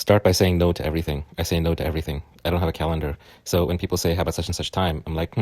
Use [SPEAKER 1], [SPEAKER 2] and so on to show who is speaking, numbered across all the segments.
[SPEAKER 1] Start by saying no to everything. I say no to everything. I don't have a calendar. So when people say, how about such and such time? I'm like,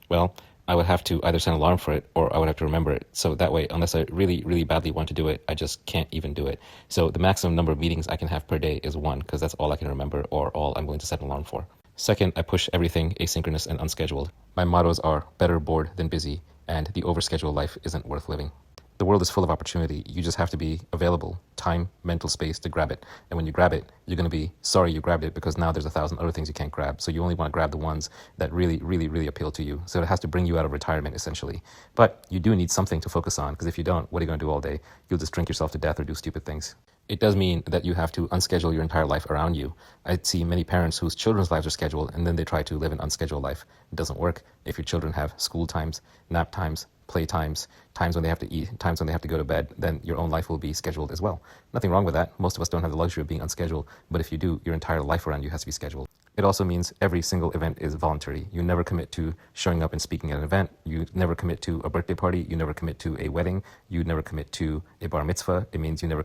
[SPEAKER 1] well, I would have to either set an alarm for it or I would have to remember it. So that way, unless I really, really badly want to do it, I just can't even do it. So the maximum number of meetings I can have per day is one, because that's all I can remember or all I'm willing to set an alarm for. Second, I push everything asynchronous and unscheduled. My mottos are better bored than busy, and the overscheduled life isn't worth living. The world is full of opportunity. You just have to be available, time, mental space to grab it. And when you grab it, you're going to be sorry you grabbed it, because now there's 1,000 other things you can't grab. So you only want to grab the ones that really, really, really appeal to you. So it has to bring you out of retirement, essentially. But you do need something to focus on, because if you don't, what are you going to do all day? You'll just drink yourself to death or do stupid things. It does mean that you have to unschedule your entire life around you. I see many parents whose children's lives are scheduled, and then they try to live an unscheduled life. It doesn't work. If your children have school times, nap times, play times, times when they have to eat, times when they have to go to bed, then your own life will be scheduled as well. Nothing wrong with that. Most of us don't have the luxury of being unscheduled, but if you do, your entire life around you has to be scheduled. It also means every single event is voluntary. You never commit to showing up and speaking at an event. You never commit to a birthday party. You never commit to a wedding. You never commit to a bar mitzvah. It means you never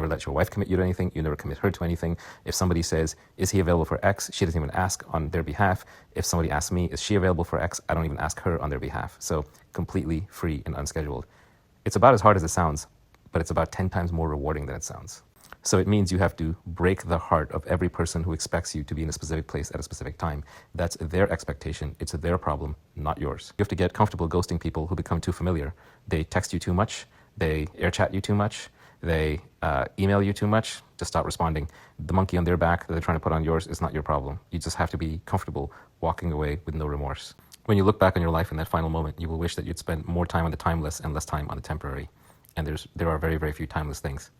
[SPEAKER 1] let your wife commit you to anything. You never commit her to anything. If somebody says, is he available for X? She doesn't even ask on their behalf. If somebody asks me, is she available for X? I don't even ask her on their behalf. So completely free and unscheduled. It's about as hard as it sounds, but it's about 10 times more rewarding than it sounds. So it means you have to break the heart of every person who expects you to be in a specific place at a specific time. That's their expectation. It's their problem, not yours. You have to get comfortable ghosting people who become too familiar. They text you too much. They air chat you too much. They email you too much. Just stop responding. The monkey on their back that they're trying to put on yours is not your problem. You just have to be comfortable walking away with no remorse. When you look back on your life in that final moment, you will wish that you'd spend more time on the timeless and less time on the temporary. And there are very, very few timeless things.